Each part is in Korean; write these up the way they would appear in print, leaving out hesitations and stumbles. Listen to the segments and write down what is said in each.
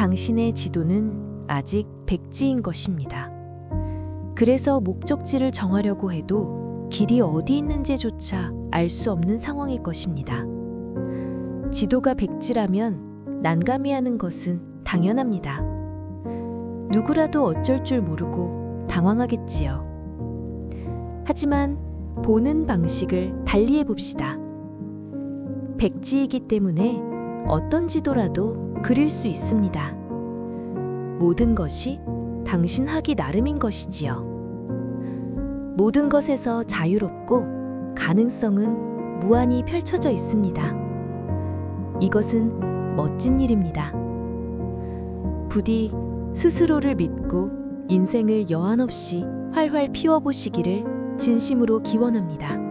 당신의 지도는 아직 백지인 것입니다. 그래서 목적지를 정하려고 해도 길이 어디 있는지조차 알 수 없는 상황일 것입니다. 지도가 백지라면 난감해하는 것은 당연합니다. 누구라도 어쩔 줄 모르고 당황하겠지요. 하지만 보는 방식을 달리해 봅시다. 백지이기 때문에 어떤 지도라도 그릴 수 있습니다. 모든 것이 당신 하기 나름인 것이지요. 모든 것에서 자유롭고 가능성은 무한히 펼쳐져 있습니다. 이것은 멋진 일입니다. 부디 스스로를 믿고 인생을 여한 없이 활활 피워보시기를 진심으로 기원합니다.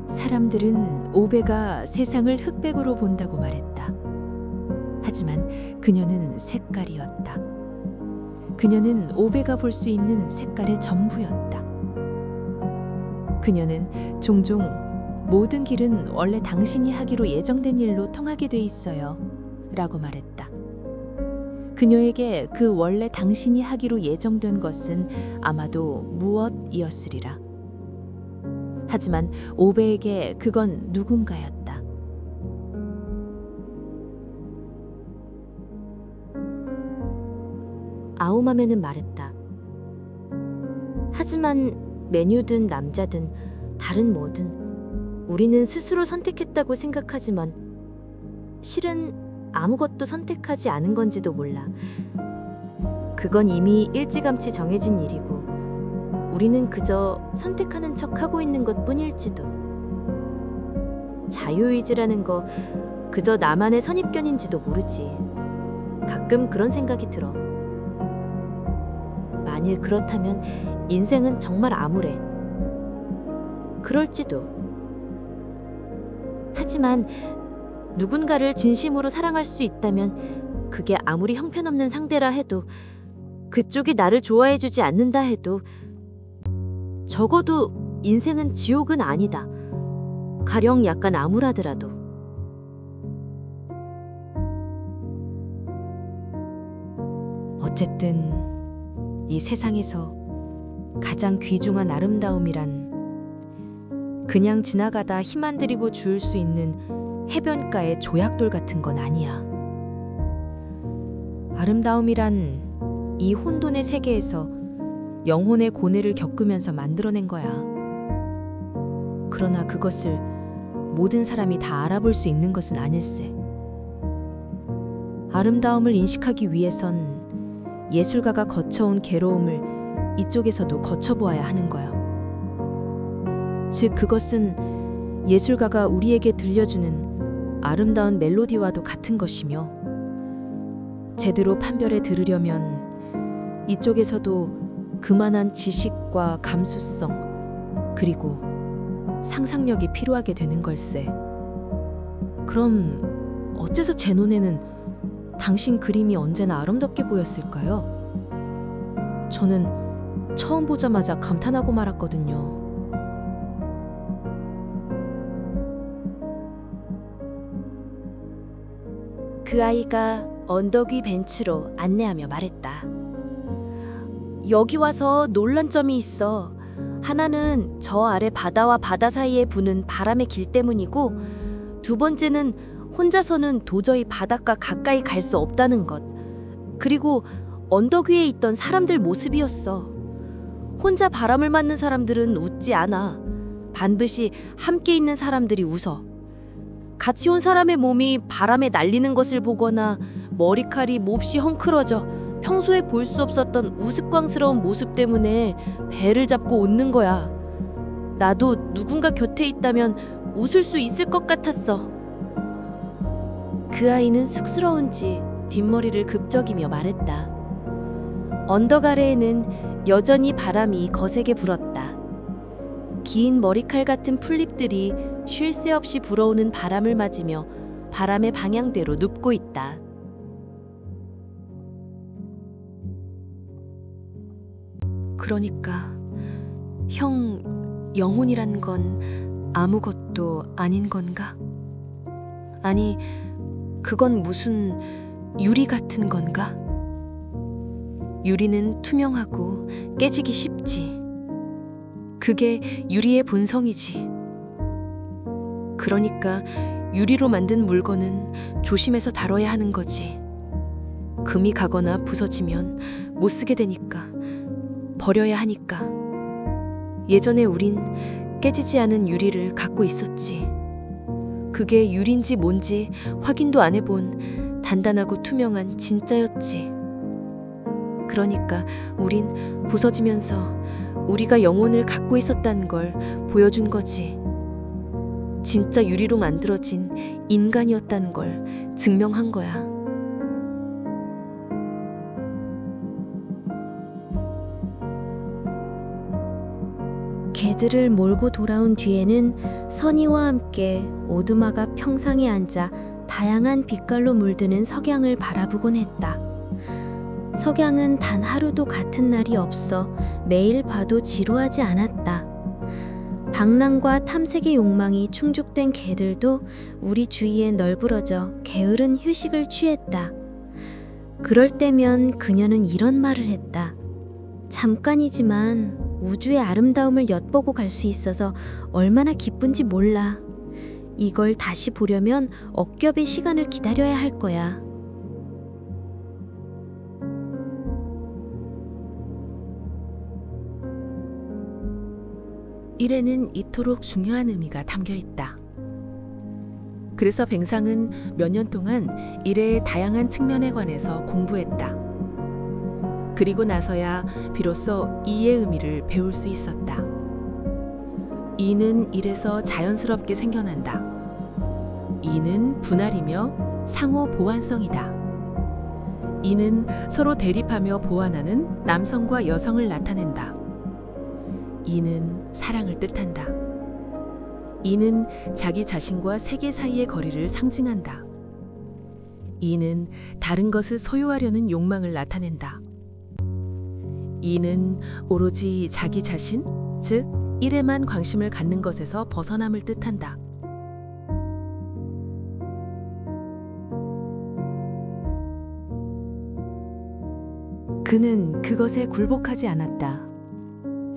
사람들은 오베가 세상을 흑백으로 본다고 말했다. 하지만 그녀는 색깔이었다. 그녀는 오베가 볼 수 있는 색깔의 전부였다. 그녀는 종종 모든 길은 원래 당신이 하기로 예정된 일로 통하게 돼 있어요 라고 말했다. 그녀에게 그 원래 당신이 하기로 예정된 것은 아마도 무엇이었으리라. 하지만 오베에게 그건 누군가였다. 아우마메는 말했다. 하지만 메뉴든 남자든 다른 뭐든 우리는 스스로 선택했다고 생각하지만 실은 아무것도 선택하지 않은 건지도 몰라. 그건 이미 일찌감치 정해진 일이고 우리는 그저 선택하는 척 하고 있는 것 뿐일지도. 자유의지라는 거 그저 나만의 선입견인지도 모르지. 가끔 그런 생각이 들어. 만일 그렇다면 인생은 정말 암울해. 그럴지도. 하지만 누군가를 진심으로 사랑할 수 있다면 그게 아무리 형편없는 상대라 해도 그쪽이 나를 좋아해주지 않는다 해도 적어도 인생은 지옥은 아니다. 가령 약간 암울하더라도. 어쨌든 이 세상에서 가장 귀중한 아름다움이란 그냥 지나가다 힘 안 들이고 주울 수 있는 해변가의 조약돌 같은 건 아니야. 아름다움이란 이 혼돈의 세계에서 영혼의 고뇌를 겪으면서 만들어낸 거야. 그러나 그것을 모든 사람이 다 알아볼 수 있는 것은 아닐세. 아름다움을 인식하기 위해선 예술가가 거쳐온 괴로움을 이쪽에서도 거쳐보아야 하는 거야. 즉 그것은 예술가가 우리에게 들려주는 아름다운 멜로디와도 같은 것이며 제대로 판별해 들으려면 이쪽에서도 그만한 지식과 감수성 그리고 상상력이 필요하게 되는 걸세. 그럼 어째서 제 눈에는 당신 그림이 언제나 아름답게 보였을까요? 저는 처음 보자마자 감탄하고 말았거든요. 그 아이가 언덕 위 벤치로 안내하며 말했다. 여기 와서 놀란 점이 있어. 하나는 저 아래 바다와 바다 사이에 부는 바람의 길 때문이고 두 번째는 혼자서는 도저히 바닷가 가까이 갈 수 없다는 것. 그리고 언덕 위에 있던 사람들 모습이었어. 혼자 바람을 맞는 사람들은 웃지 않아. 반드시 함께 있는 사람들이 웃어. 같이 온 사람의 몸이 바람에 날리는 것을 보거나 머리칼이 몹시 헝클어져 평소에 볼 수 없었던 우스꽝스러운 모습 때문에 배를 잡고 웃는 거야. 나도 누군가 곁에 있다면 웃을 수 있을 것 같았어. 그 아이는 쑥스러운지 뒷머리를 급적이며 말했다. 언덕 아래에는 여전히 바람이 거세게 불었다. 긴 머리칼 같은 풀잎들이 쉴 새 없이 불어오는 바람을 맞으며 바람의 방향대로 눕고 있다. 그러니까 형, 영혼이란 건 아무것도 아닌 건가? 아니, 그건 무슨 유리 같은 건가? 유리는 투명하고 깨지기 쉽지. 그게 유리의 본성이지. 그러니까 유리로 만든 물건은 조심해서 다뤄야 하는 거지. 금이 가거나 부서지면 못 쓰게 되니까, 버려야 하니까. 예전에 우린 깨지지 않은 유리를 갖고 있었지. 그게 유리인지 뭔지 확인도 안 해본 단단하고 투명한 진짜였지. 그러니까 우린 부서지면서 우리가 영혼을 갖고 있었다는 걸 보여준 거지. 진짜 유리로 만들어진 인간이었다는 걸 증명한 거야. 개들을 몰고 돌아온 뒤에는 선희와 함께 오두마가 평상에 앉아 다양한 빛깔로 물드는 석양을 바라보곤 했다. 석양은 단 하루도 같은 날이 없어 매일 봐도 지루하지 않았다. 방랑과 탐색의 욕망이 충족된 개들도 우리 주위에 널브러져 게으른 휴식을 취했다. 그럴 때면 그녀는 이런 말을 했다. 잠깐이지만 우주의 아름다움을 엿보고 갈 수 있어서 얼마나 기쁜지 몰라. 이걸 다시 보려면 억겹의 시간을 기다려야 할 거야. 일에는 이토록 중요한 의미가 담겨 있다. 그래서 뱅상은 몇 년 동안 일의 다양한 측면에 관해서 공부했다. 그리고 나서야 비로소 이의 의미를 배울 수 있었다. 이는 일에서 자연스럽게 생겨난다. 이는 분할이며 상호 보완성이다. 이는 서로 대립하며 보완하는 남성과 여성을 나타낸다. 이는 사랑을 뜻한다. 이는 자기 자신과 세계 사이의 거리를 상징한다. 이는 다른 것을 소유하려는 욕망을 나타낸다. 이는 오로지 자기 자신, 즉 일에만 관심을 갖는 것에서 벗어남을 뜻한다. 그는 그것에 굴복하지 않았다.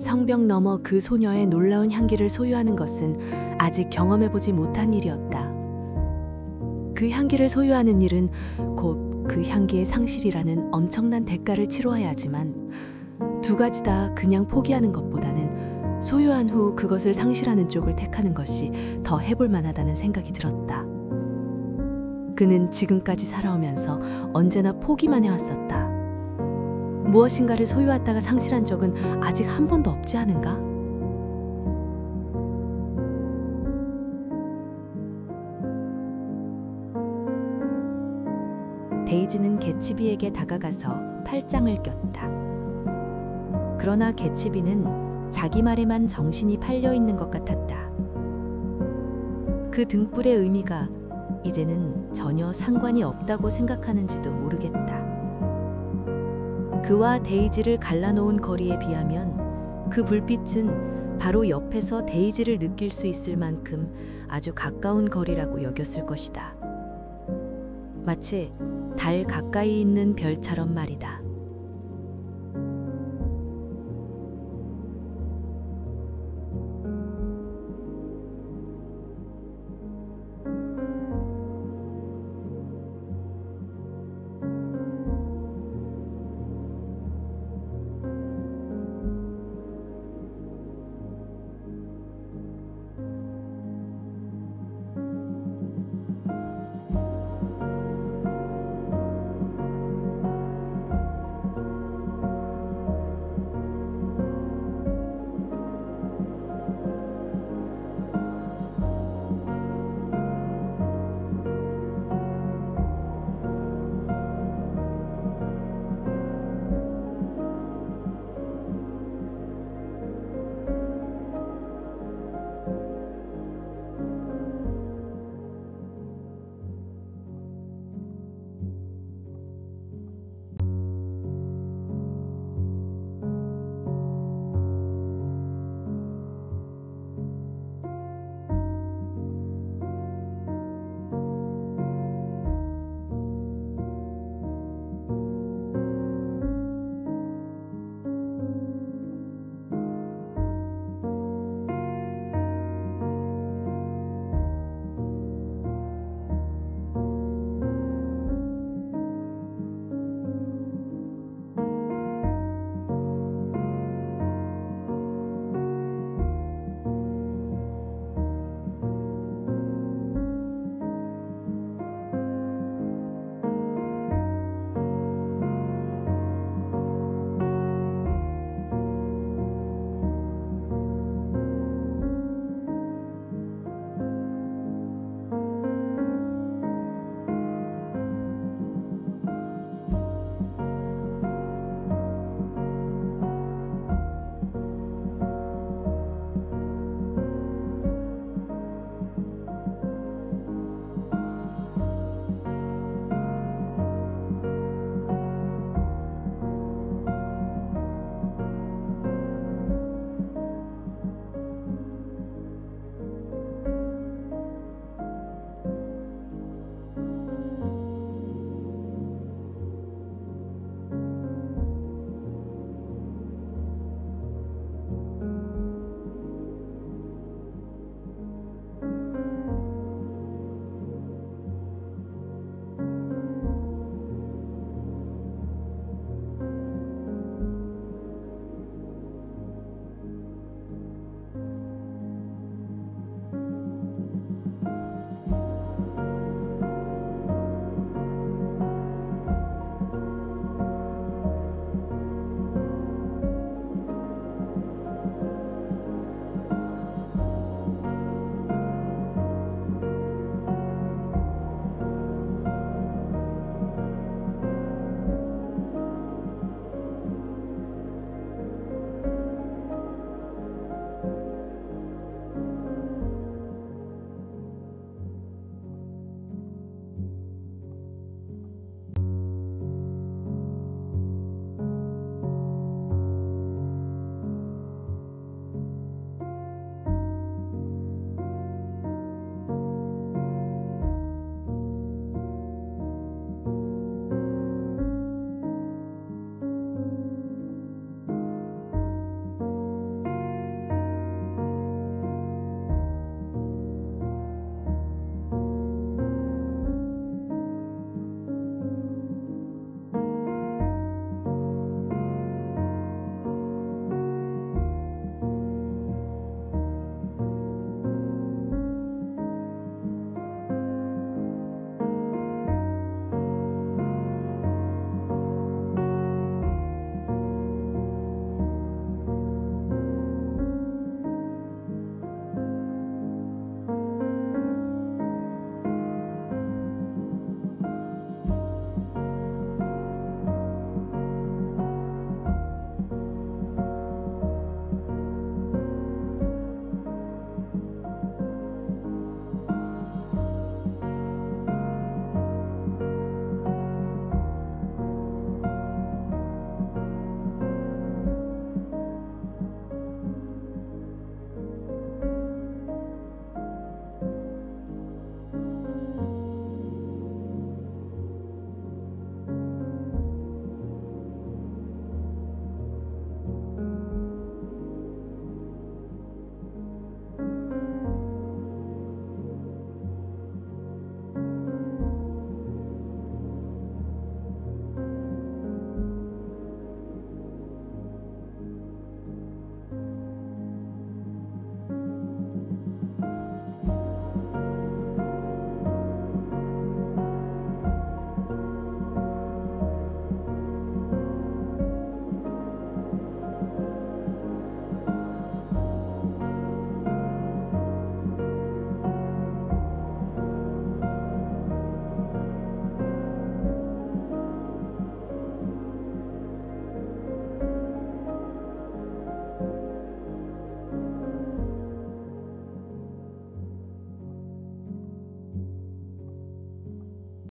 성벽 너머 그 소녀의 놀라운 향기를 소유하는 것은 아직 경험해보지 못한 일이었다. 그 향기를 소유하는 일은 곧 그 향기의 상실이라는 엄청난 대가를 치러야 하지만 두 가지 다 그냥 포기하는 것보다는 소유한 후 그것을 상실하는 쪽을 택하는 것이 더 해볼 만하다는 생각이 들었다. 그는 지금까지 살아오면서 언제나 포기만 해왔었다. 무엇인가를 소유했다가 상실한 적은 아직 한 번도 없지 않은가? 데이지는 개치비에게 다가가서 팔짱을 꼈다. 그러나 개치비는 자기 말에만 정신이 팔려 있는 것 같았다. 그 등불의 의미가 이제는 전혀 상관이 없다고 생각하는지도 모르겠다. 그와 데이지를 갈라놓은 거리에 비하면 그 불빛은 바로 옆에서 데이지를 느낄 수 있을 만큼 아주 가까운 거리라고 여겼을 것이다. 마치 달 가까이 있는 별처럼 말이다.